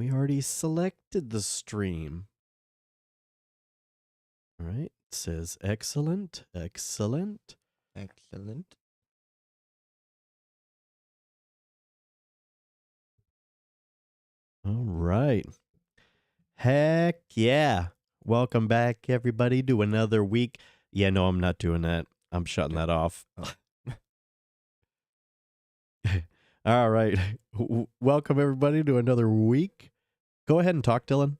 We already selected the stream. All right. It says excellent, excellent. Excellent. All right. Heck yeah. Welcome back, everybody, to another week. Yeah, no, I'm not doing that. I'm shutting that off. Oh. All right. Welcome, everybody, to another week. Go ahead and talk, Dylan.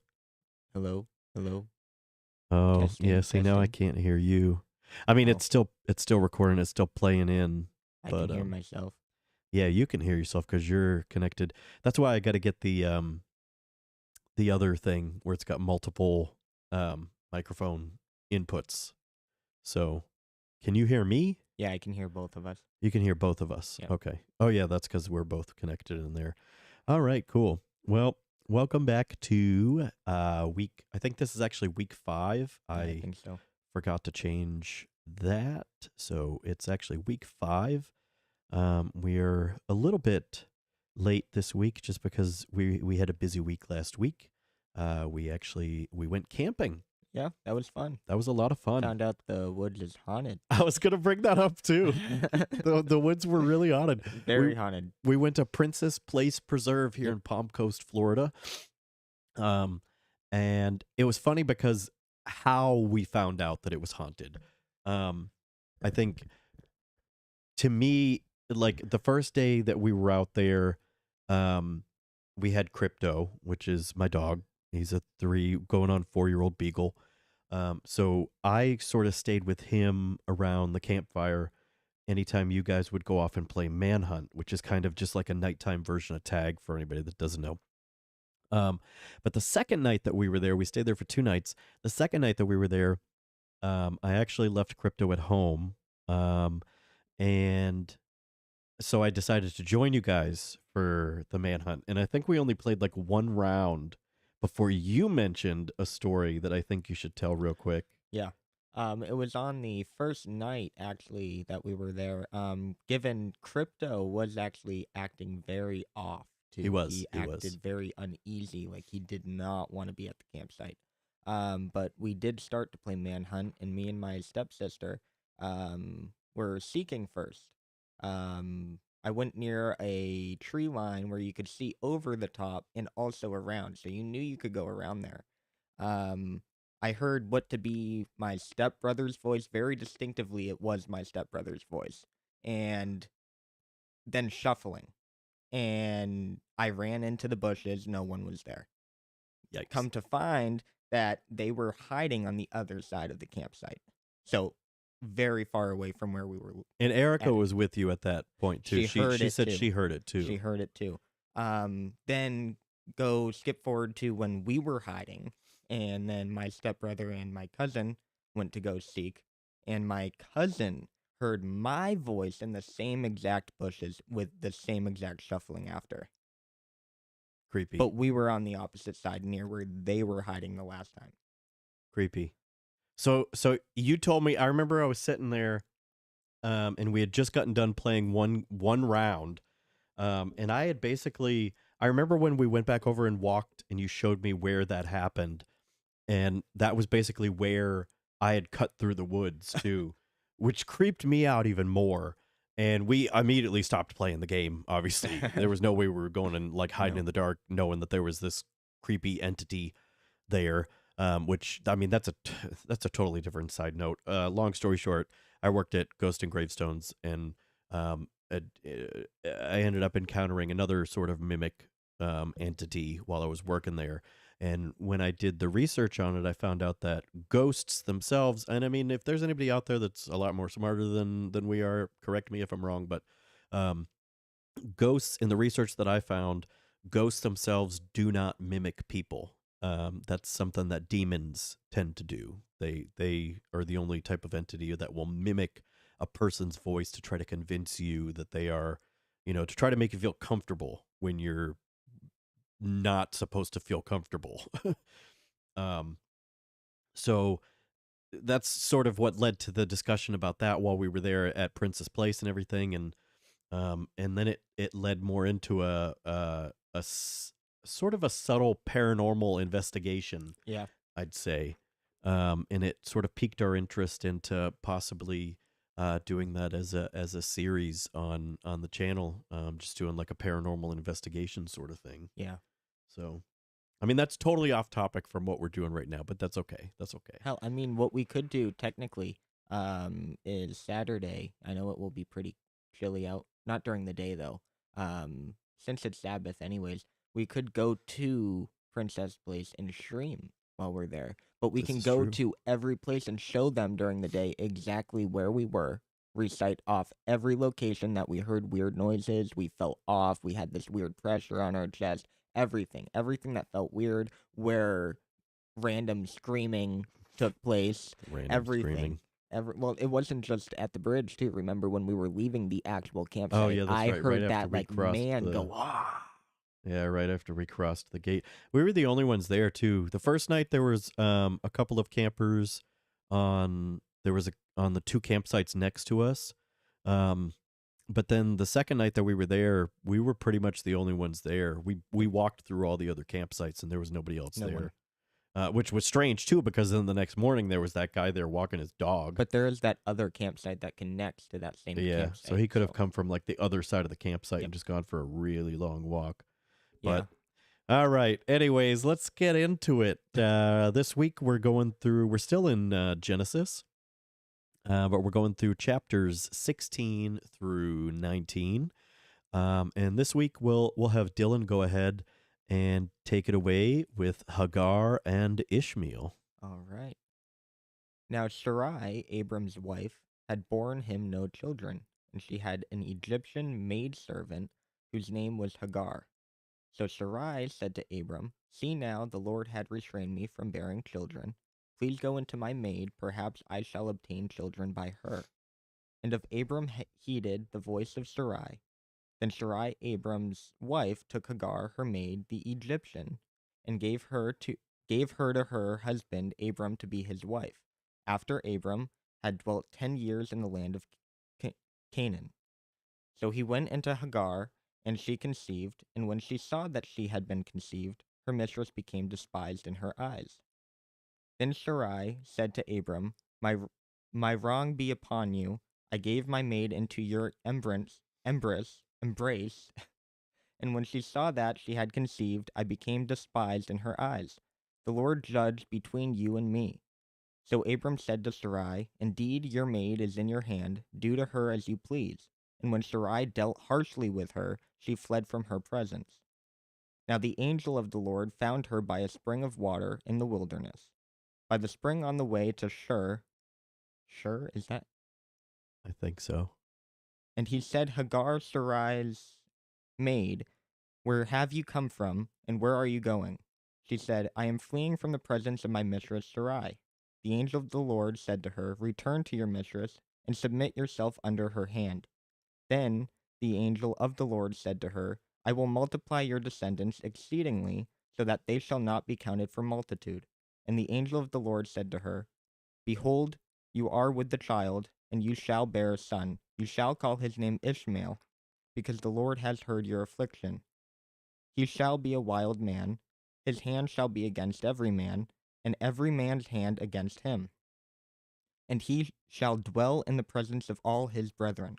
Hello. Hello. Oh, Testing, yeah. See, now I testing. can't hear you. I mean, Oh. it's still recording. It's still playing in. I But can hear myself. yeah, you can hear yourself because you're connected. That's why I got to get the other thing where it's got multiple microphone inputs. So, can you hear me? Yeah, I can hear both of us. You can hear both of us. Yep. Okay. Oh yeah, that's because we're both connected in there. All right, cool. Well, welcome back to week. I think this is actually week 5. Yeah, I I think so. forgot to change that, so it's actually week 5. We're a little bit late this week just because we had a busy week last week. We went camping. Yeah, that was fun. That was a lot of fun. Found out the woods is haunted. I was gonna bring that up too. The woods were really haunted. Very haunted. We went to Princess Place Preserve here in Palm Coast, Florida. And it was funny because how we found out that it was haunted. I think to me, like the first day that we were out there, we had Crypto, which is my dog. He's a 3 going on 4-year-old beagle. So I sort of stayed with him around the campfire anytime you guys would go off and play Manhunt, which is kind of just like a nighttime version of Tag for anybody that doesn't know. But the second night that we were there, we stayed there for 2 nights. The second night that we were there, I actually left Crypto at home. And so I decided to join you guys for the Manhunt. And I think we only played like 1 round before you mentioned a story that I think you should tell real quick. Yeah. It was on the first night actually that we were there. Given Crypto was actually acting very off too. He acted very uneasy, like he did not want to be at the campsite. But we did start to play Manhunt, and me and my stepsister were seeking first. I went near a tree line where you could see over the top and also around, so you knew you could go around there. I heard what to be my stepbrother's voice very distinctively. It was my stepbrother's voice, and then shuffling. And I ran into the bushes. No one was there. Yikes. Come to find that they were hiding on the other side of the campsite. So very far away from where we were. And Erica was with you at that point too. She said she heard it too. She heard it too. Then go skip forward to when we were hiding, and then my stepbrother and my cousin went to go seek, and my cousin heard my voice in the same exact bushes with the same exact shuffling after. Creepy. But we were on the opposite side near where they were hiding the last time. Creepy. So you told me, I remember I was sitting there and we had just gotten done playing one round. And I had basically, I remember when we went back over and walked and you showed me where that happened. And that was basically where I had cut through the woods too, which creeped me out even more. And we immediately stopped playing the game, obviously. There was no way we were going and like hiding in the dark knowing that there was this creepy entity there. Which, I mean, that's a totally different side note. Long story short, I worked at Ghost and Gravestones, and I ended up encountering another sort of mimic entity while I was working there. And when I did the research on it, I found out that ghosts themselves, and I mean, if there's anybody out there that's a lot more smarter than we are, correct me if I'm wrong, but ghosts, in the research that I found, ghosts themselves do not mimic people. That's something that demons tend to do. They are the only type of entity that will mimic a person's voice to try to convince you that they are, to try to make you feel comfortable when you're not supposed to feel comfortable. So that's sort of what led to the discussion about that while we were there at Princess Place and everything, and then it led more into sort of a subtle paranormal investigation. Yeah. I'd say. And it sort of piqued our interest into possibly doing that as a series on the channel, just doing like a paranormal investigation sort of thing. Yeah. So, I mean, that's totally off topic from what we're doing right now, but that's okay. That's okay. Hell, I mean, what we could do technically is Saturday. I know it will be pretty chilly out. Not during the day, though. Since it's Sabbath anyways, we could go to Princess Place and stream while we're there. But we can go to every place and show them during the day exactly where we were, recite off every location that we heard weird noises, we felt off, we had this weird pressure on our chest, everything that felt weird, where random screaming took place, everything. Well, it wasn't just at the bridge too. Remember when we were leaving the actual campsite? Oh yeah, that's I right. heard Right that like man go ah. Yeah, right after we crossed the gate. We were the only ones there too. The first night there was a couple of campers on the two campsites next to us. But then the second night that we were there, we were pretty much the only ones there. We walked through all the other campsites and there was nobody else there. Which was strange too, because then the next morning there was that guy there walking his dog. But there is that other campsite that connects to that same campsite. So he could have come from like the other side of the campsite and just gone for a really long walk. But all right. Anyways, let's get into it. This week we're still in Genesis, but we're going through chapters 16 through 19. And this week we'll have Dylan go ahead and take it away with Hagar and Ishmael. All right. Now Sarai, Abram's wife, had borne him no children, and she had an Egyptian maidservant whose name was Hagar. So Sarai said to Abram, "See now, the Lord had restrained me from bearing children. Please go into my maid, perhaps I shall obtain children by her." And if Abram heeded the voice of Sarai, then Sarai, Abram's wife, took Hagar, her maid, the Egyptian, and gave her to her husband Abram to be his wife, after Abram had dwelt 10 years in the land of Canaan. So he went into Hagar, and she conceived, and when she saw that she had been conceived, her mistress became despised in her eyes. Then Sarai said to Abram, My wrong be upon you. I gave my maid into your embrace, and when she saw that she had conceived, I became despised in her eyes. The Lord judge between you and me. So Abram said to Sarai, Indeed, your maid is in your hand. Do to her as you please. And when Sarai dealt harshly with her, she fled from her presence. Now the angel of the Lord found her by a spring of water in the wilderness, by the spring on the way to Shur. Shur, is that? I think so. And he said, Hagar, Sarai's maid, where have you come from, and where are you going? She said, I am fleeing from the presence of my mistress Sarai. The angel of the Lord said to her, Return to your mistress, and submit yourself under her hand. Then the angel of the Lord said to her, I will multiply your descendants exceedingly, so that they shall not be counted for multitude. And the angel of the Lord said to her, Behold, you are with the child, and you shall bear a son. You shall call his name Ishmael, because the Lord has heard your affliction. He shall be a wild man. His hand shall be against every man, and every man's hand against him. And he shall dwell in the presence of all his brethren.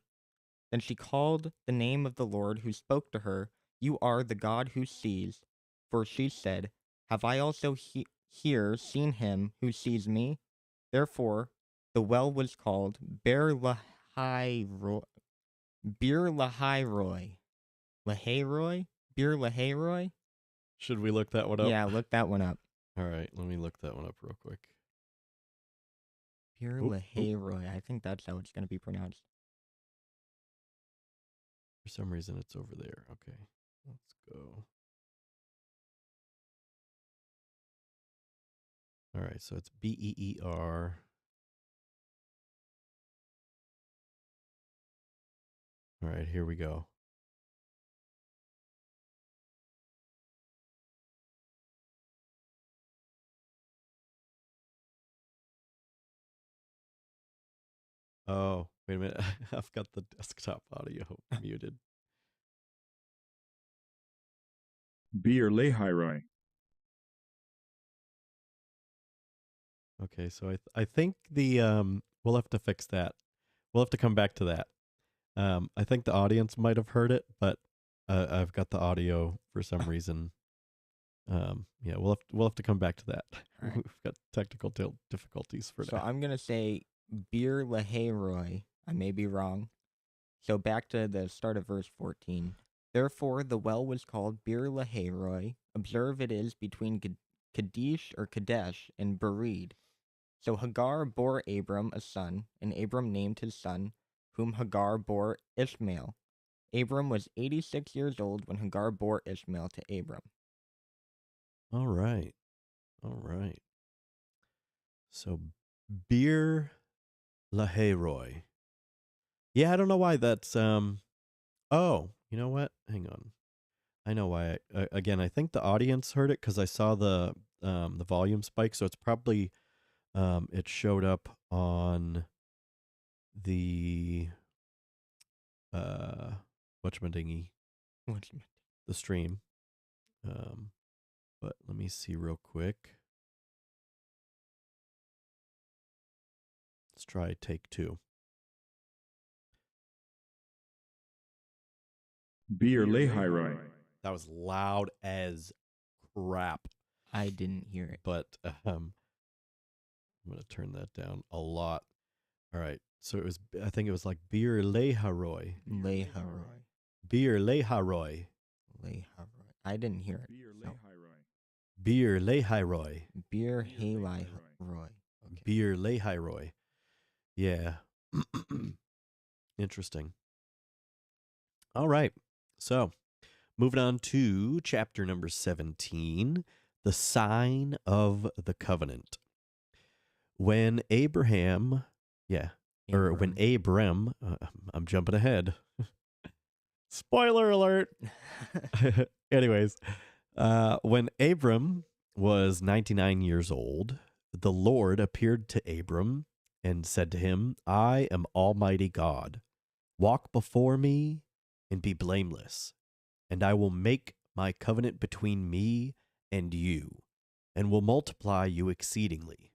Then she called the name of the Lord who spoke to her, You are the God who sees. For she said, Have I also here seen him who sees me? Therefore, the well was called Beer-lahai-roi. Beer-lahai-roi. Lahai-roi? Beer-lahai-roi? Should we look that one up? Yeah, look that one up. All right, let me look that one up real quick. Beer-lahai-roi. I think that's how it's going to be pronounced. For some reason, it's over there. Okay, let's go. All right, so it's Beer. All right, here we go. Oh, wait a minute. I've got the desktop audio muted. Bir Lahairoi. Okay, so I think the we'll have to fix that. We'll have to come back to that. I think the audience might have heard it, but I've got the audio for some reason. Yeah, we'll have to come back to that. Right. We've got technical difficulties for so now. I'm going to say Bir Lahairoi. I may be wrong. So back to the start of verse 14. Therefore the well was called Bir Lahairoi. Observe it is between Kadesh or Kadesh and Bered. So Hagar bore Abram a son, and Abram named his son, whom Hagar bore Ishmael. Abram was 86 years old when Hagar bore Ishmael to Abram. All right. So Bir Lahairoi. Yeah, I don't know why that's oh, you know what? Hang on. I know why. Again, I think the audience heard it because I saw the volume spike, so it's probably it showed up on the whatchamadingy, the stream. But let me see real quick. Let's try take 2. Bir Lahairoi. That was loud as crap. I didn't hear it. But I'm going to turn that down a lot. All right. So it was, I think it was like Bir Lahairoi. Lahairoi. Bir Lahairoi. Lahairoi. I didn't hear it. Bir Lahairoi. Bir Lahairoi. Bir Lahairoi. Okay. Bir Lahairoi. Yeah. Interesting. All right. So, moving on to chapter number 17, the sign of the covenant. When Abram, I'm jumping ahead. Spoiler alert. Anyways, when Abram was 99 years old, the Lord appeared to Abram and said to him, I am Almighty God. Walk before me and be blameless, and I will make my covenant between me and you, and will multiply you exceedingly.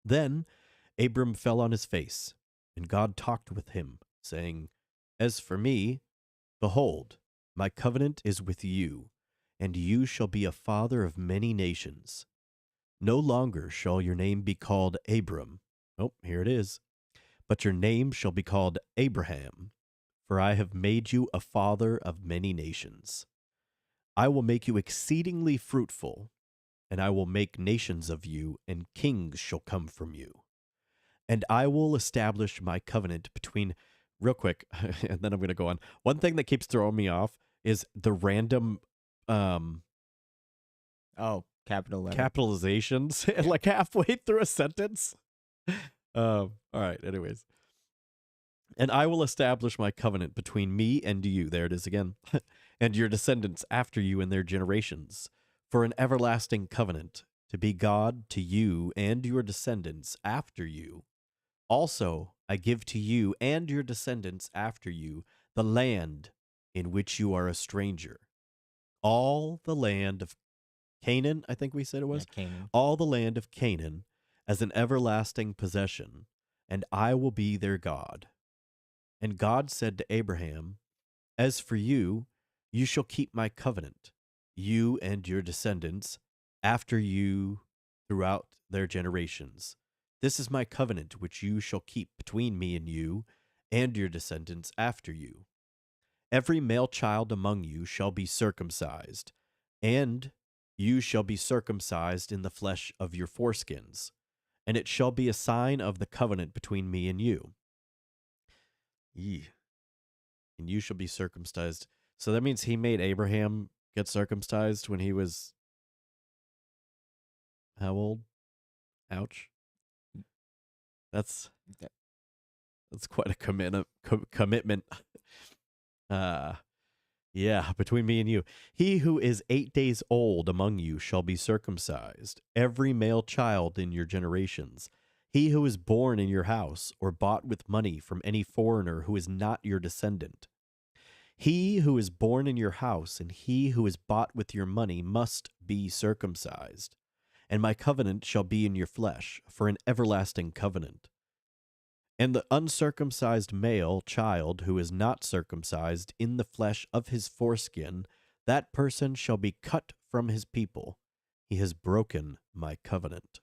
Then Abram fell on his face, and God talked with him, saying, As for me, behold, my covenant is with you, and you shall be a father of many nations. No longer shall your name be called Abram. Oh, here it is. But your name shall be called Abraham, for I have made you a father of many nations. I will make you exceedingly fruitful, and I will make nations of you, and kings shall come from you. And I will establish my covenant between, real quick, and then I'm going to go on. One thing that keeps throwing me off is the random capitalizations like halfway through a sentence. All right, anyways. And I will establish my covenant between me and you, there it is again, and your descendants after you in their generations, for an everlasting covenant, to be God to you and your descendants after you. Also, I give to you and your descendants after you the land in which you are a stranger. All the land of Canaan, I think we said it was. Yeah, Canaan. All the land of Canaan as an everlasting possession, and I will be their God. And God said to Abraham, As for you, you shall keep my covenant, you and your descendants after you throughout their generations. This is my covenant which you shall keep between me and you and your descendants after you. Every male child among you shall be circumcised, and you shall be circumcised in the flesh of your foreskins, and it shall be a sign of the covenant between me and you. And you shall be circumcised. So that means he made Abraham get circumcised when he was how old? Ouch. That's quite a commitment. Yeah, between me and you. He who is 8 days old among you shall be circumcised, every male child in your generations. He who is born in your house or bought with money from any foreigner who is not your descendant. He who is born in your house and he who is bought with your money must be circumcised. And my covenant shall be in your flesh for an everlasting covenant. And the uncircumcised male child who is not circumcised in the flesh of his foreskin, that person shall be cut from his people. He has broken my covenant.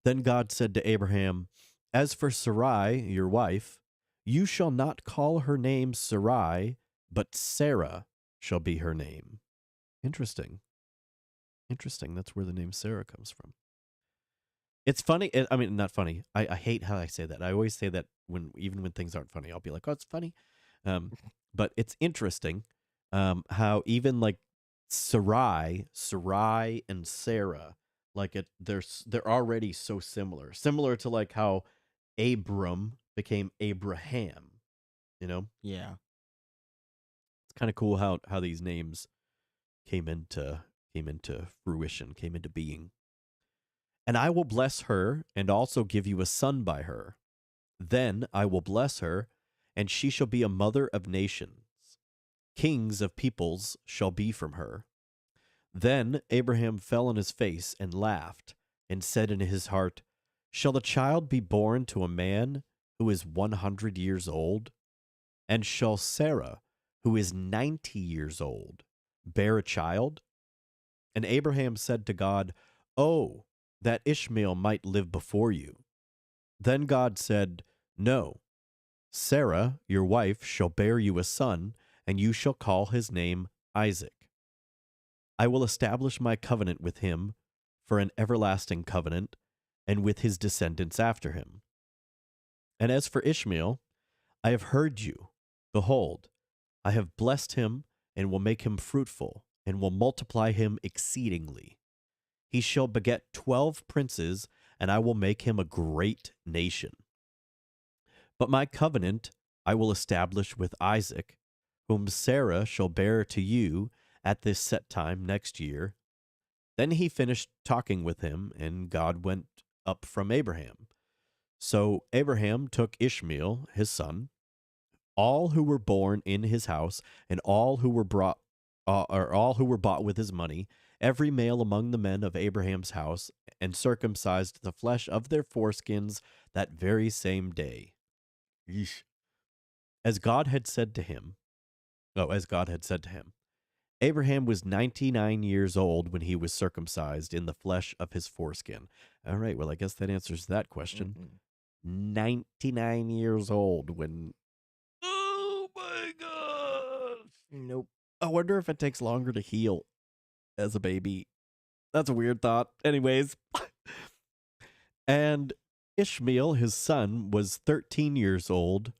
Then God said to Abraham, As for Sarai, your wife, you shall not call her name Sarai, but Sarah shall be her name. Interesting. Interesting. That's where the name Sarah comes from. It's funny. I mean, not funny. I hate how I say that. I always say that even when things aren't funny, I'll be like, "Oh, it's funny," but it's interesting how even like Sarai, and Sarah, like they're already so similar to like how Abram became Abraham. You know? Yeah. It's kind of cool how these names came into fruition, came into being. And I will bless her, and also give you a son by her. Then I will bless her, and she shall be a mother of nations. Kings of peoples shall be from her. Then Abraham fell on his face and laughed, and said in his heart, Shall the child be born to a man who is 100 years old? And shall Sarah, who is 90 years old, bear a child? And Abraham said to God, Oh, that Ishmael might live before you. Then God said, No, Sarah, your wife, shall bear you a son, and you shall call his name Isaac. I will establish my covenant with him for an everlasting covenant, and with his descendants after him. And as for Ishmael, I have heard you. Behold, I have blessed him, and will make him fruitful, and will multiply him exceedingly. He shall beget 12 princes, and I will make him a great nation. But my covenant I will establish with Isaac, whom Sarah shall bear to you at this set time next year. Then he finished talking with him, and God went up from Abraham. So Abraham took Ishmael, his son, all who were born in his house, and all who were bought with his money, every male among the men of Abraham's house, and circumcised the flesh of their foreskins that very same day. Yeesh. As God had said to him, Abraham was 99 years old when he was circumcised in the flesh of his foreskin. All right, well, I guess that answers that question. 99 years old when... Oh my gosh! Nope. I wonder if it takes longer to heal as a baby. That's a weird thought. Anyways. And Ishmael, his son, was 13 years old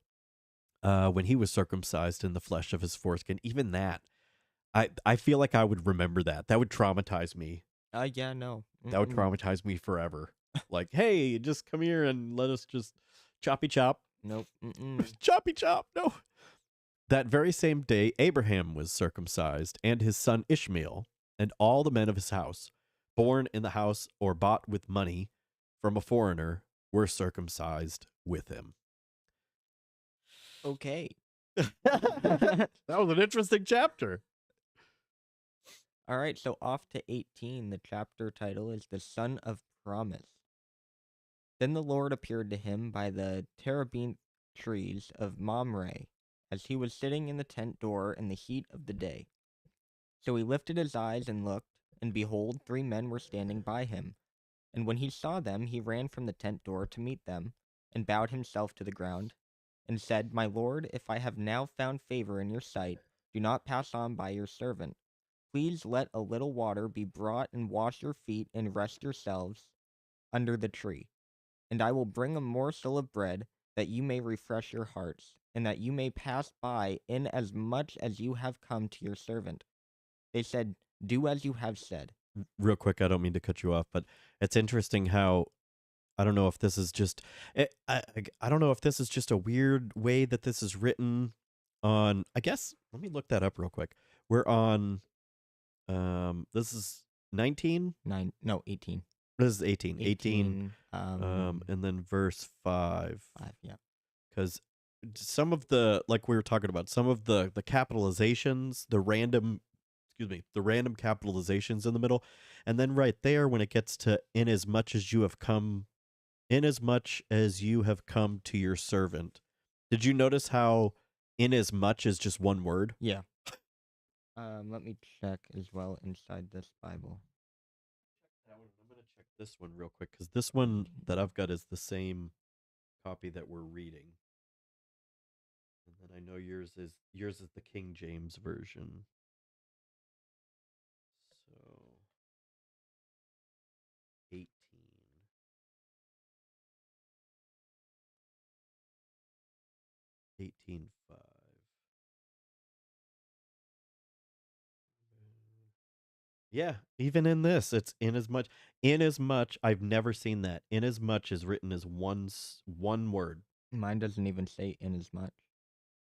when he was circumcised in the flesh of his foreskin. Even that, I feel like I would remember that. That would traumatize me. Yeah, no. That would traumatize me forever. Like, hey, just come here and let us just choppy chop. Nope. Choppy chop. No. That very same day, Abraham was circumcised, and his son Ishmael, and all the men of his house, born in the house or bought with money from a foreigner, were circumcised with him. Okay. That was an interesting chapter. All right, so off to 18. The chapter title is The Son of Promise. Then the Lord appeared to him by the terebinth trees of Mamre, as he was sitting in the tent door in the heat of the day. So he lifted his eyes and looked, and behold, 3 men were standing by him. And when he saw them, he ran from the tent door to meet them, and bowed himself to the ground, and said, My Lord, if I have now found favor in your sight, do not pass on by your servant. Please let a little water be brought, and wash your feet, and rest yourselves under the tree. And I will bring a morsel of bread, that you may refresh your hearts, and that you may pass by in as much as you have come to your servant. They said, Do as you have said. Real quick, I don't mean to cut you off, but it's interesting how, I don't know if this is just, I don't know if this is just a weird way that this is written on, I guess, let me look that up real quick. We're on, this is 19? 18. This is 18. 18, and then verse 5. 5, yeah. Because some of the, like we were talking about, some of the capitalizations, the random, excuse me, the random capitalizations in the middle, and then right there when it gets to inasmuch as you have come, inasmuch as you have come to your servant. Did you notice how inasmuch is just one word? Yeah. Let me check as well inside this Bible. I'm gonna check this one real quick because this one that I've got is the same copy that we're reading. And then I know yours is the King James version. So 18. 18:5. Yeah, even in this, it's inasmuch. Inasmuch, I've never seen that. Inasmuch is written as one word. Mine doesn't even say inasmuch.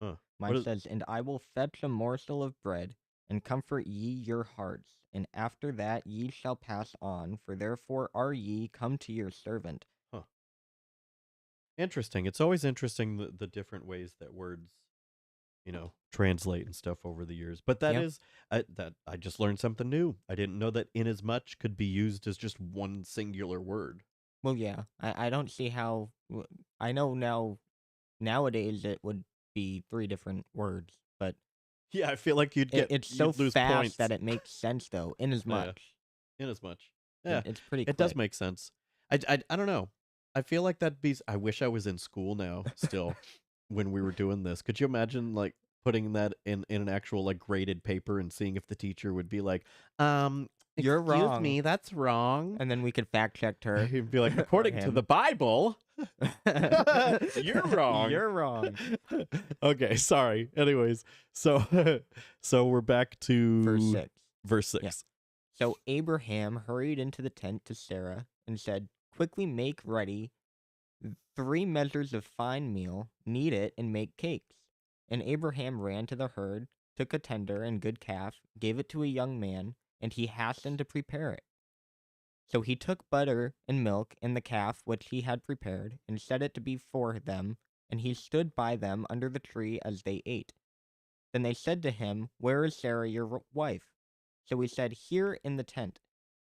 Huh. Mine says, "And I will fetch a morsel of bread, and comfort ye your hearts, and after that ye shall pass on, for therefore are ye come to your servant." Huh. Interesting. It's always interesting the different ways that words, translate and stuff over the years. But that is that I just learned something new. I didn't know that inasmuch could be used as just one singular word. Well, yeah, I don't see how. I know nowadays it would be 3 different words, but yeah, I feel like it's so lose fast points. that it makes sense though. Inasmuch, inasmuch, yeah, it's pretty. It does make sense. I don't know. I feel like that'd be. I wish I was in school now still when we were doing this. Could you imagine like putting that in an actual like graded paper and seeing if the teacher would be like, you're excuse wrong. me, that's wrong. And then we could fact check her. He'd be like, according to the Bible, you're wrong. You're wrong. Okay, sorry. Anyways, so we're back to Verse 6. Yeah. So Abraham hurried into the tent to Sarah and said, "Quickly make ready 3 measures of fine meal, knead it, and make cakes." And Abraham ran to the herd, took a tender and good calf, gave it to a young man, and he hastened to prepare it. So he took butter and milk and the calf which he had prepared, and set it before them, and he stood by them under the tree as they ate. Then they said to him, "Where is Sarah your wife?" So he said, "Here in the tent."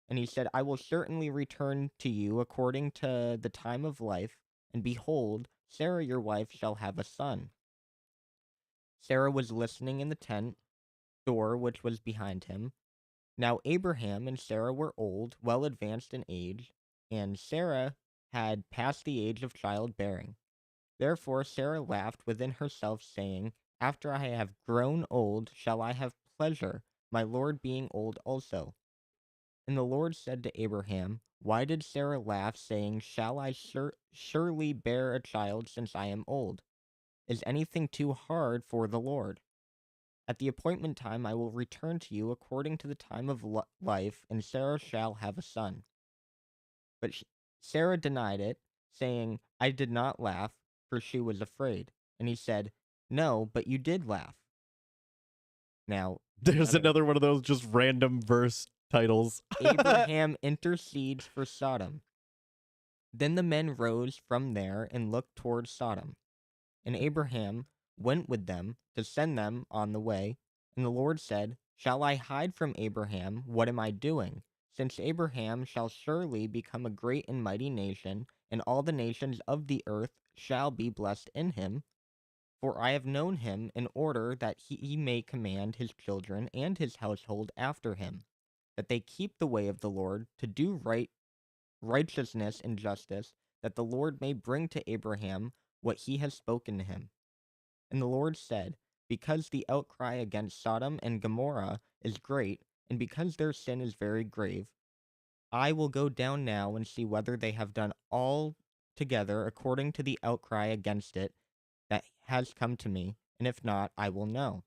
And he said, "I will certainly return to you according to the time of life, and behold, Sarah your wife shall have a son." Sarah was listening in the tent door which was behind him. Now Abraham and Sarah were old, well advanced in age, and Sarah had passed the age of childbearing. Therefore Sarah laughed within herself, saying, "After I have grown old, shall I have pleasure, my Lord being old also?" And the Lord said to Abraham, "Why did Sarah laugh, saying, Shall I surely bear a child since I am old? Is anything too hard for the Lord? At the appointment time I will return to you according to the time of life, and Sarah shall have a son." But Sarah denied it, saying, "I did not laugh," for she was afraid. And he said, "No, but you did laugh." Now, there's another one of those just random verse titles. Abraham intercedes for Sodom. Then the men rose from there and looked toward Sodom. And Abraham went with them to send them on the way. And the Lord said, "Shall I hide from Abraham? What am I doing? Since Abraham shall surely become a great and mighty nation, and all the nations of the earth shall be blessed in him. For I have known him in order that he may command his children and his household after him, that they keep the way of the Lord, to do righteousness and justice, that the Lord may bring to Abraham what he has spoken to him." And the Lord said, "Because the outcry against Sodom and Gomorrah is great, and because their sin is very grave, I will go down now and see whether they have done all together according to the outcry against it that has come to me, and if not, I will know."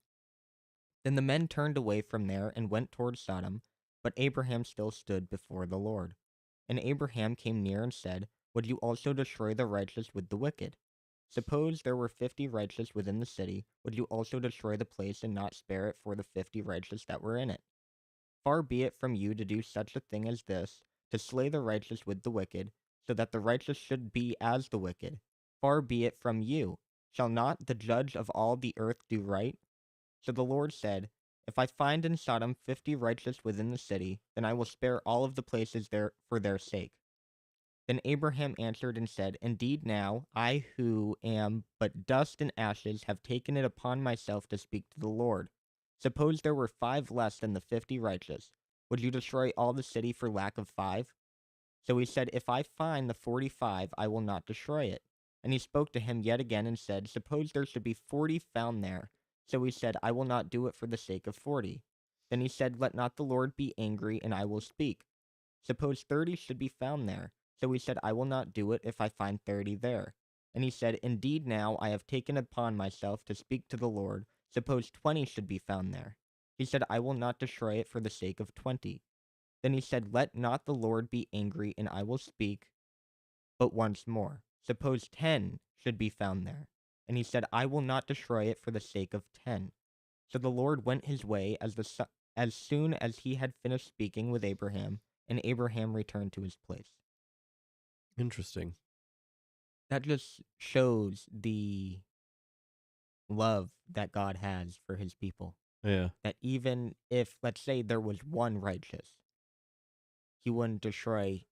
Then the men turned away from there and went toward Sodom, but Abraham still stood before the Lord. And Abraham came near and said, "Would you also destroy the righteous with the wicked? Suppose there were 50 righteous within the city, would you also destroy the place and not spare it for the 50 righteous that were in it? Far be it from you to do such a thing as this, to slay the righteous with the wicked, so that the righteous should be as the wicked. Far be it from you. Shall not the judge of all the earth do right? So the Lord said, If I find in Sodom 50 righteous within the city, then I will spare all of the places there for their sake. Then Abraham answered and said, Indeed now, I who am but dust and ashes have taken it upon myself to speak to the Lord. Suppose there were 5 less than the 50 righteous. Would you destroy all the city for lack of 5? So he said, If I find the 45, I will not destroy it. And he spoke to him yet again and said, Suppose there should be 40 found there. So he said, I will not do it for the sake of 40. Then he said, Let not the Lord be angry, and I will speak. Suppose 30 should be found there. So he said, I will not do it if I find 30 there. And he said, Indeed now I have taken upon myself to speak to the Lord. Suppose 20 should be found there. He said, I will not destroy it for the sake of 20. Then he said, Let not the Lord be angry, and I will speak. But once more, suppose 10 should be found there. And he said, I will not destroy it for the sake of 10. So the Lord went his way as soon as he had finished speaking with Abraham, and Abraham returned to his place. Interesting. That just shows the love that God has for his people. Yeah. That even if, let's say, there was one righteous, he wouldn't destroy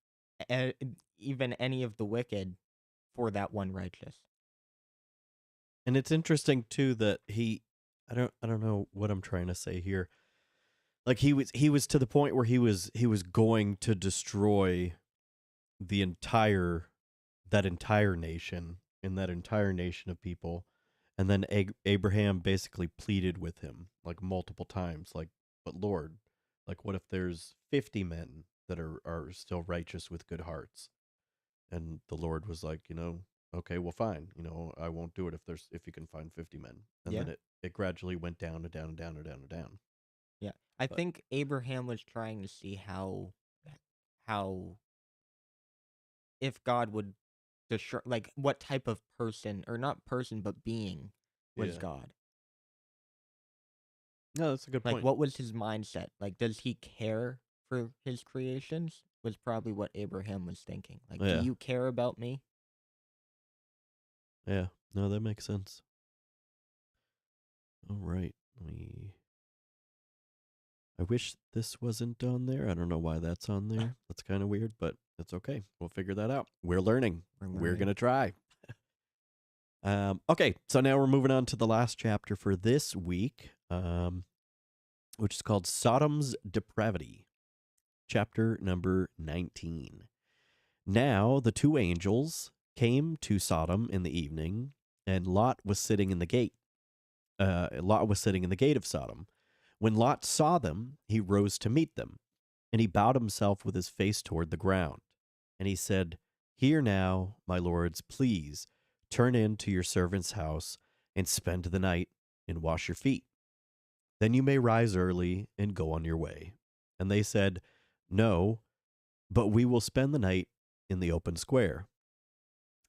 even any of the wicked for that one righteous. And it's interesting too that I don't know what I'm trying to say here. Like he was to the point where he was going to destroy that entire nation and that entire nation of people. And then Abraham basically pleaded with him like multiple times, like, but Lord, like what if there's 50 men that are still righteous with good hearts? And the Lord was like, okay, well, fine. I won't do it if you can find 50 men. And then it gradually went down and down and down and down and down. Yeah. I think Abraham was trying to see how if God would destroy, like what type of person, or not person, but being was God. No, that's a good point. Like, what was his mindset? Like, does he care for his creations? Was probably what Abraham was thinking. Like, do you care about me? Yeah. No, that makes sense. All right. I wish this wasn't on there. I don't know why that's on there. That's kind of weird, but it's okay. We'll figure that out. We're learning. We're going to try. Okay, so now we're moving on to the last chapter for this week, which is called Sodom's Depravity, chapter number 19. Now the 2 angels came to Sodom in the evening, and Lot was sitting in the gate. Lot was sitting in the gate of Sodom. When Lot saw them, he rose to meet them, and he bowed himself with his face toward the ground. And he said, Hear now, my lords, please turn into your servant's house and spend the night and wash your feet. Then you may rise early and go on your way. And they said, No, but we will spend the night in the open square.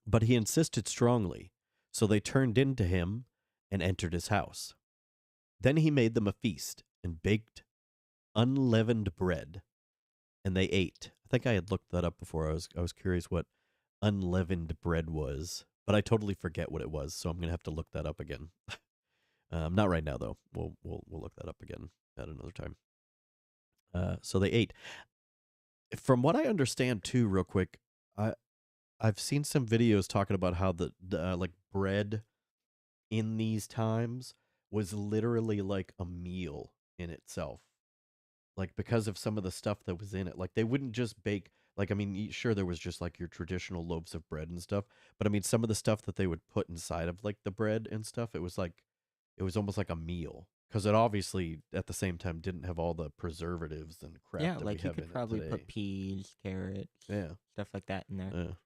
But he insisted strongly, so they turned into him and entered his house. Then he made them a feast and baked unleavened bread, and they ate. I think I had looked that up before. I was curious what unleavened bread was, but I totally forget what it was, so I'm going to have to look that up again. Not right now, though. We'll look that up again at another time. So they ate. From what I understand, too, real quick, I've seen some videos talking about how the like bread in these times was literally like a meal in itself. Like because of some of the stuff that was in it. Like they wouldn't just bake, like, I mean, sure, there was just like your traditional loaves of bread and stuff, but I mean, some of the stuff that they would put inside of like the bread and stuff, it was almost like a meal. Because it obviously, at the same time, didn't have all the preservatives and crap that we have in it today. Yeah, like you could probably put peas, carrots, stuff like that in there.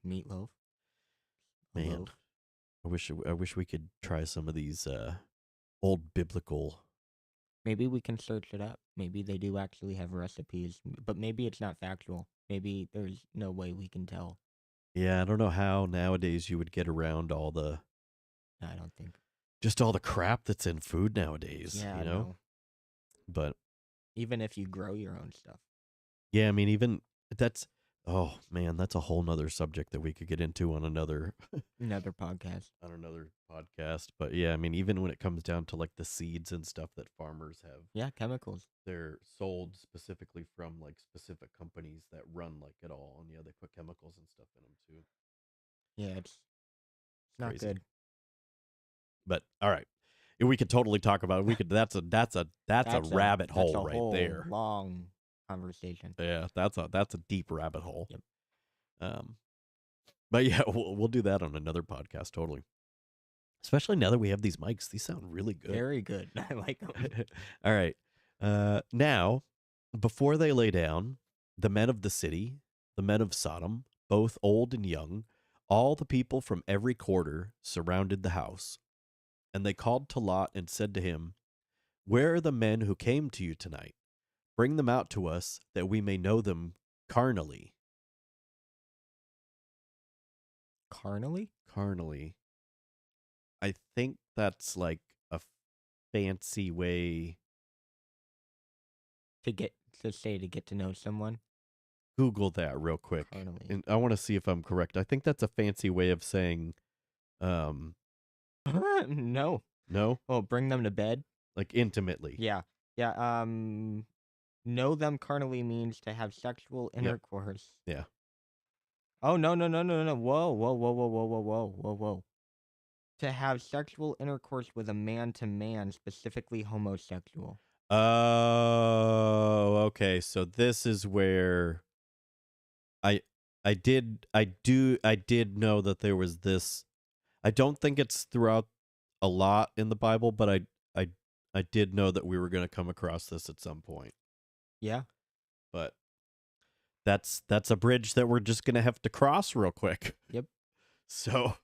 Meatloaf. Man, I wish we could try some of these old biblical. Maybe we can search it up. Maybe they do actually have recipes, but maybe it's not factual. Maybe there's no way we can tell. Yeah, I don't know how nowadays you would get around all the. I don't think. Just all the crap that's in food nowadays. Yeah, you know? But even if you grow your own stuff. Yeah, I mean, even that's Oh man, that's a whole nother subject that we could get into on another podcast. But yeah, I mean, even when it comes down to like the seeds and stuff that farmers have, yeah, chemicals, they're sold specifically from like specific companies that run like it all, and yeah, they put chemicals and stuff in them too. Yeah, it's not crazy. Good. But all right, we could totally talk about it. We could. That's a rabbit hole right there. Long conversation. Yeah, that's a deep rabbit hole. Yep. But yeah, we'll do that on another podcast. Totally. Especially now that we have these mics, these sound really good. Very good. I like them. All right. Now, before they lay down, the men of the city, the men of Sodom, both old and young, all the people from every quarter surrounded the house. And they called to Lot and said to him, "Where are the men who came to you tonight? Bring them out to us, that we may know them carnally." Carnally? Carnally. I think that's like a fancy way to get to know someone. Google that real quick. Carnally. And I want to see if I'm correct. I think that's a fancy way of saying no. No? Oh, bring them to bed? Like intimately. Yeah. Yeah, know them carnally means to have sexual intercourse. Yep. Yeah. Oh, no. Whoa. To have sexual intercourse with a man to man, specifically homosexual. Oh, okay. So this is where I did know that there was this. I don't think it's throughout a lot in the Bible, but I did know that we were going to come across this at some point. Yeah. But that's a bridge that we're just going to have to cross real quick. Yep. So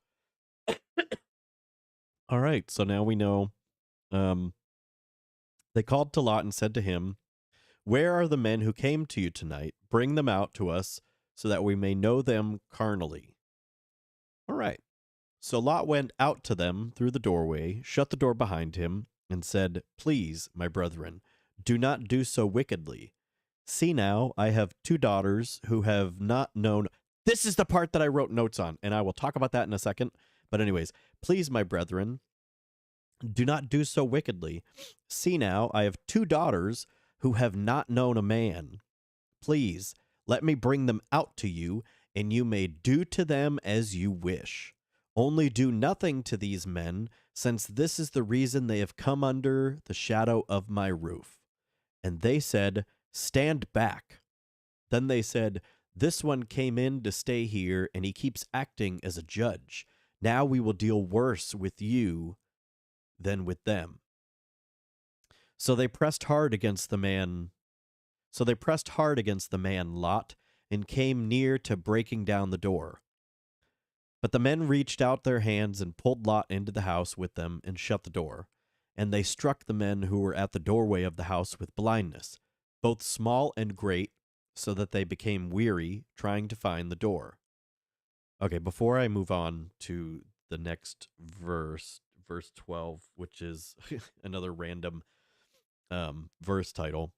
all right, so now we know. They called to Lot and said to him, "Where are the men who came to you tonight? Bring them out to us, so that we may know them carnally." All right. So Lot went out to them through the doorway, shut the door behind him, and said, "Please, my brethren, do not do so wickedly. See now, I have 2 daughters who have not known." This is the part that I wrote notes on, and I will talk about that in a second. But anyways, "Please, my brethren, do not do so wickedly. See now, I have 2 daughters who have not known a man. Please, let me bring them out to you, and you may do to them as you wish. Only do nothing to these men, since this is the reason they have come under the shadow of my roof." And they said, "Stand back." Then they said, "This one came in to stay here, and he keeps acting as a judge. Now we will deal worse with you than with them." So they pressed hard against the man Lot, and came near to breaking down the door. But the men reached out their hands and pulled Lot into the house with them and shut the door. And they struck the men who were at the doorway of the house with blindness, both small and great, so that they became weary trying to find the door. Okay, before I move on to the next verse 12, which is another random verse title.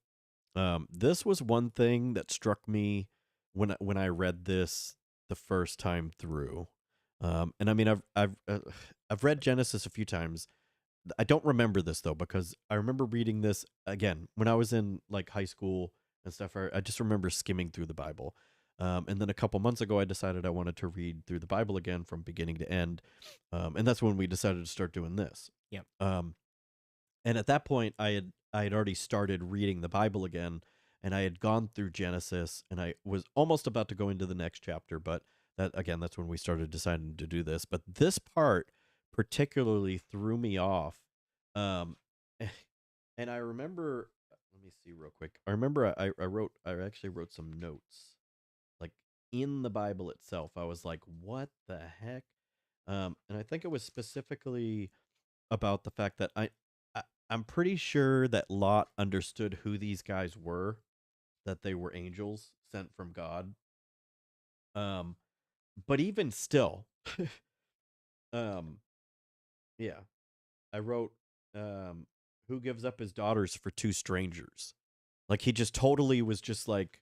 This was one thing that struck me when I read this the first time through. And I mean, I've read Genesis a few times. I don't remember this though, because I remember reading this again when I was in like high school and stuff. I just remember skimming through the Bible. And then a couple months ago, I decided I wanted to read through the Bible again from beginning to end. And that's when we decided to start doing this. Yeah. And at that point, I had already started reading the Bible again, and I had gone through Genesis, and I was almost about to go into the next chapter, but that's when we started deciding to do this. But this part particularly threw me off. And I remember, let me see real quick. I remember I actually wrote some notes, like in the Bible itself. I was like, what the heck? And I think it was specifically about the fact that I'm pretty sure that Lot understood who these guys were, that they were angels sent from God. But even still, yeah, I wrote, who gives up his daughters for 2 strangers? Like he just totally was just like,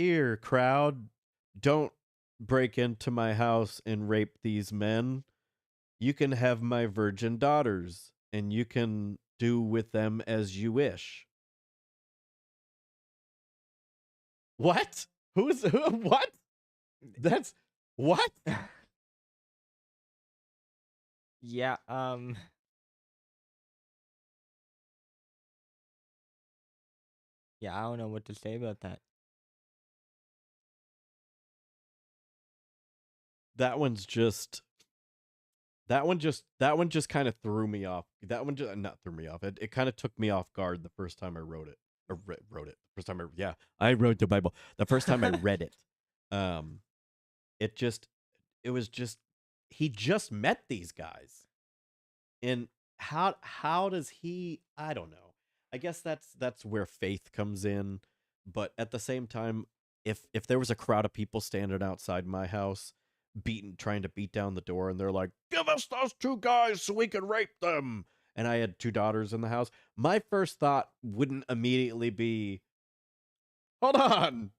Here, crowd, don't break into my house and rape these men. You can have my virgin daughters, and you can do with them as you wish. What? Who's who? What? That's what? Yeah, yeah, I don't know what to say about that. That one just kind of threw me off. That one just not threw me off. It kind of took me off guard the first time I wrote it. Or wrote it. The first time I wrote the Bible. The first time I read it. It was just he just met these guys. And how does he, I don't know. I guess that's where faith comes in, but at the same time, if there was a crowd of people standing outside my house trying to beat down the door, and they're like, "Give us those two guys so we can rape them," and I had two daughters in the house, my first thought wouldn't immediately be, "Hold on,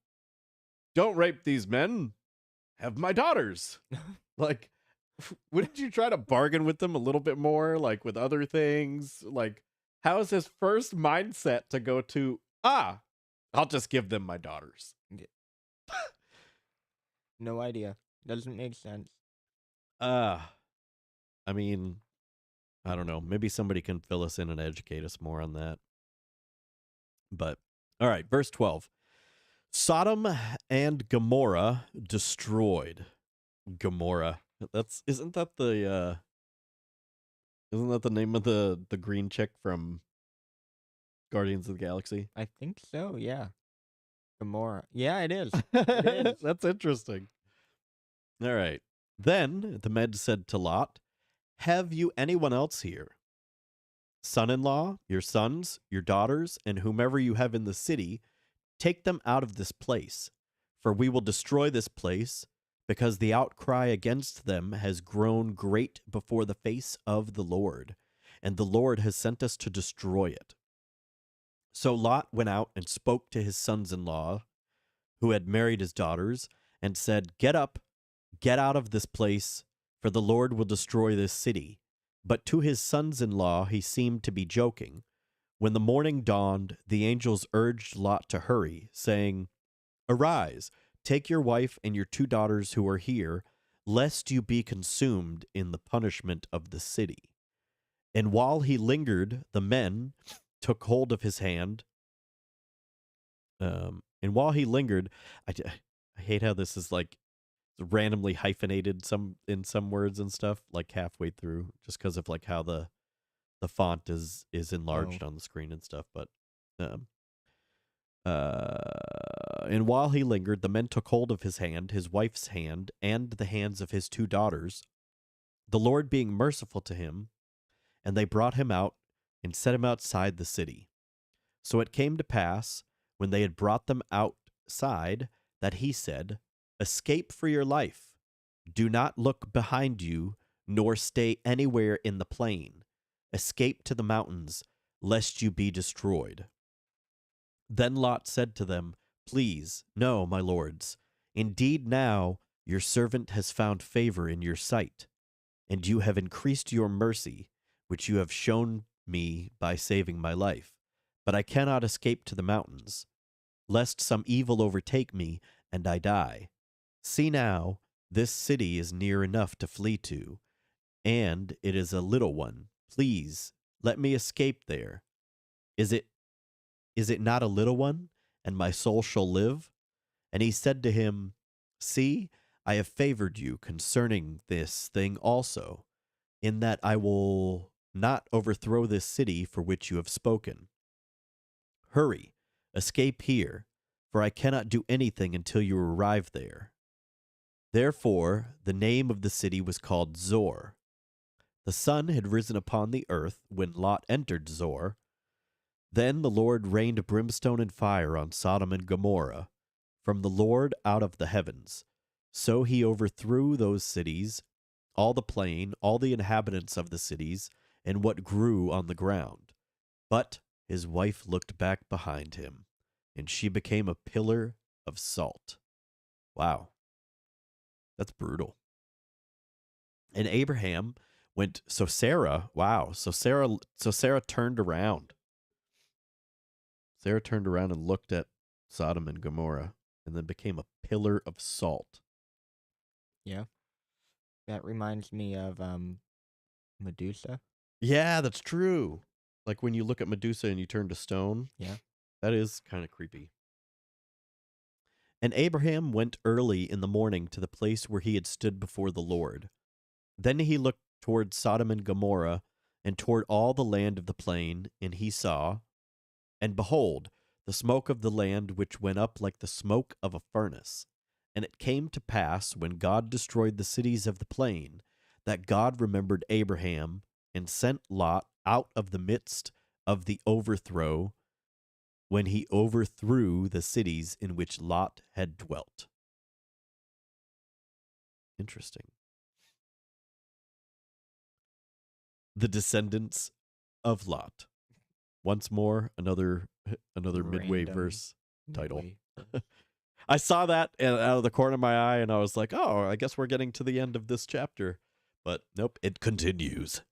don't rape these men, have my daughters." Like, wouldn't you try to bargain with them a little bit more, like with other things? Like, how is his first mindset to go to, I'll just give them my daughters? No idea. Doesn't make sense. I mean, I don't know. Maybe somebody can fill us in and educate us more on that. But, all right, verse 12. Sodom and Gomorrah destroyed. Gomorrah. Isn't that the name of the green chick from Guardians of the Galaxy? I think so, yeah. Gomorrah. Yeah, it is. It is. That's interesting. All right. Then the men said to Lot, "Have you anyone else here? Son-in-law, your sons, your daughters, and whomever you have in the city, take them out of this place, for we will destroy this place, because the outcry against them has grown great before the face of the Lord, and the Lord has sent us to destroy it." So Lot went out and spoke to his sons-in-law, who had married his daughters, and said, "Get up, get out of this place, for the Lord will destroy this city." But to his sons-in-law he seemed to be joking. When the morning dawned, the angels urged Lot to hurry, saying, "Arise, take your wife and your two daughters who are here, lest you be consumed in the punishment of the city." And while he lingered, the men took hold of his hand. And while he lingered, I hate how this is like randomly hyphenated in some words and stuff, like halfway through, just because of like how the font is enlarged on the screen and stuff. But and while he lingered, the men took hold of his hand, his wife's hand, and the hands of his two daughters, the Lord being merciful to him, and they brought him out and set him outside the city. So it came to pass, when they had brought them outside, that he said, "Escape for your life. Do not look behind you, nor stay anywhere in the plain. Escape to the mountains, lest you be destroyed." Then Lot said to them, "Please, no, my lords. Indeed now your servant has found favor in your sight, and you have increased your mercy, which you have shown me by saving my life. But I cannot escape to the mountains, lest some evil overtake me and I die. See now, this city is near enough to flee to, and it is a little one. Please, let me escape there. Is it not a little one, and my soul shall live?" And he said to him, "See, I have favored you concerning this thing also, in that I will not overthrow this city for which you have spoken. Hurry, escape here, for I cannot do anything until you arrive there." Therefore the name of the city was called Zor. The sun had risen upon the earth when Lot entered Zor. Then the Lord rained brimstone and fire on Sodom and Gomorrah from the Lord out of the heavens. So he overthrew those cities, all the plain, all the inhabitants of the cities, and what grew on the ground. But his wife looked back behind him, and she became a pillar of salt. Wow. That's brutal. And Abraham went, so Sarah turned around. Sarah turned around and looked at Sodom and Gomorrah and then became a pillar of salt. Yeah. That reminds me of Medusa. Yeah, that's true. Like when you look at Medusa and you turn to stone. Yeah. That is kind of creepy. And Abraham went early in the morning to the place where he had stood before the Lord. Then he looked toward Sodom and Gomorrah and toward all the land of the plain, and he saw, and behold, the smoke of the land which went up like the smoke of a furnace. And it came to pass, when God destroyed the cities of the plain, that God remembered Abraham and sent Lot out of the midst of the overthrow, when he overthrew the cities in which Lot had dwelt. Interesting. The descendants of Lot. Once more, another Midway verse title. I saw that out of the corner of my eye, and I was like, oh, I guess we're getting to the end of this chapter. But nope, it continues.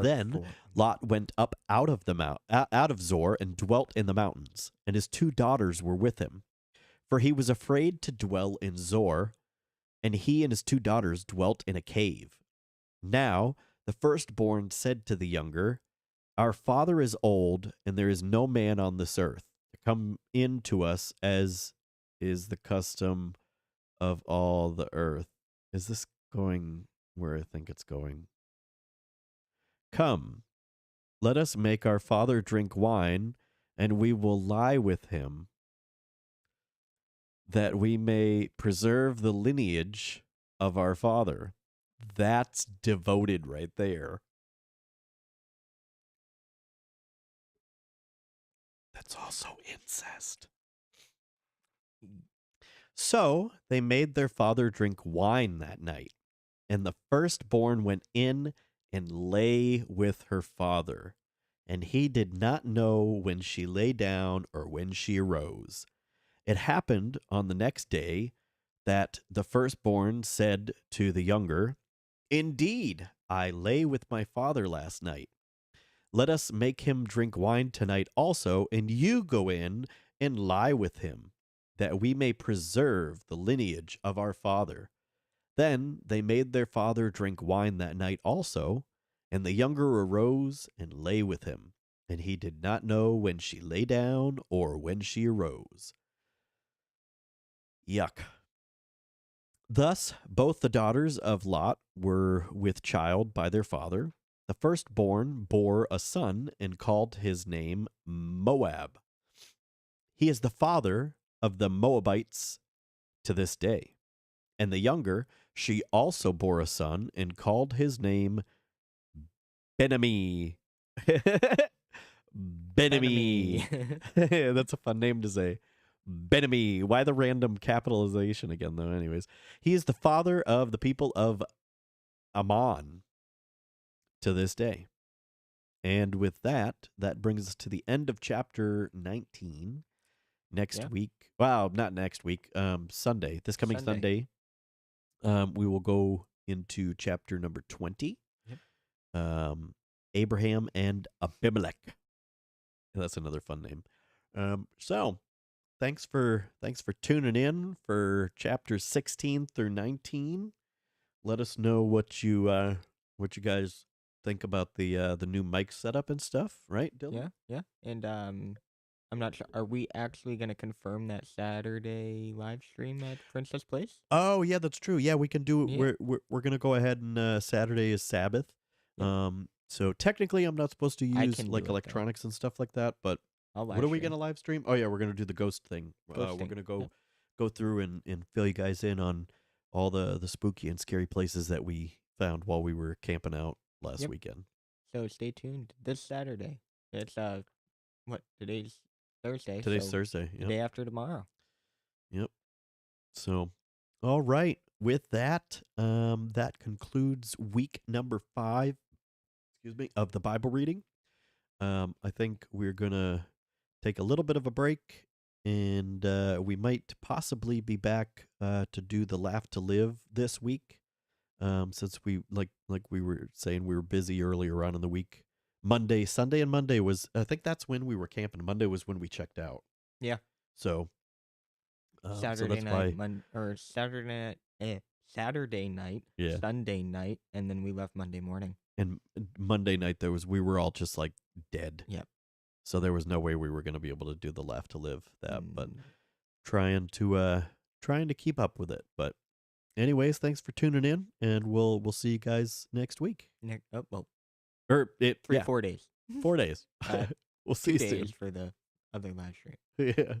Then Lot went up out of Zoar and dwelt in the mountains, and his 2 daughters were with him. For he was afraid to dwell in Zoar, and he and his 2 daughters dwelt in a cave. Now the firstborn said to the younger, Our father is old, and there is no man on this earth to come in to us, as is the custom of all the earth. Is this going where I think it's going? Come, let us make our father drink wine, and we will lie with him, that we may preserve the lineage of our father. That's devoted right there. That's also incest. So they made their father drink wine that night, and the firstborn went in and lay with her father, and he did not know when she lay down or when she arose. It happened on the next day that the firstborn said to the younger, Indeed, I lay with my father last night. Let us make him drink wine tonight also, and you go in and lie with him, that we may preserve the lineage of our father. Then they made their father drink wine that night also, and the younger arose and lay with him, and he did not know when she lay down or when she arose. Yuck. Thus both the daughters of Lot were with child by their father. The firstborn bore a son and called his name Moab. He is the father of the Moabites to this day. And the younger, she also bore a son and called his name Ben-Ammi. Ben-Ammi. That's a fun name to say. Ben-Ammi. Why the random capitalization again, though? Anyways, he is the father of the people of Ammon to this day. And with that, that brings us to the end of chapter 19. Next week, well, not next week, Sunday, this coming Sunday, we will go into chapter number 20. Yep. Abraham and Abimelech. That's another fun name. So thanks for tuning in for chapters 16 through 19. Let us know what you guys think about the new mic setup and stuff, right, Dylan? Yeah. And I'm not sure. Are we actually going to confirm that Saturday live stream at Princess Place? Oh, yeah, that's true. Yeah, we can do it. Yeah. We're going to go ahead and Saturday is Sabbath. Yeah. So technically I'm not supposed to use like electronics and stuff like that, but what are we going to live stream? Oh yeah, we're going to do the ghost thing. We're going to go through and fill you guys in on all the spooky and scary places that we found while we were camping out last weekend. So stay tuned this Saturday. It's today's Thursday. Today's Thursday. The day after tomorrow. Yep. So, all right. With that, that concludes week number 5. Of the Bible reading. I think we're gonna take a little bit of a break And we might possibly be back to do the Laugh to Live this week. Since we like we were saying, we were busy earlier on in the week. Sunday and Monday was, I think that's when we were camping. Monday was when we checked out. Yeah. So Saturday night, Saturday night, yeah, Sunday night, and then we left Monday morning. And Monday night we were all just like dead. Yep. So there was no way we were going to be able to do the Laugh to Live but trying to keep up with it. But anyways, thanks for tuning in, and we'll see you guys next week. 4 days. 4 days. We'll see you soon. 2 days for the other live stream. Yeah.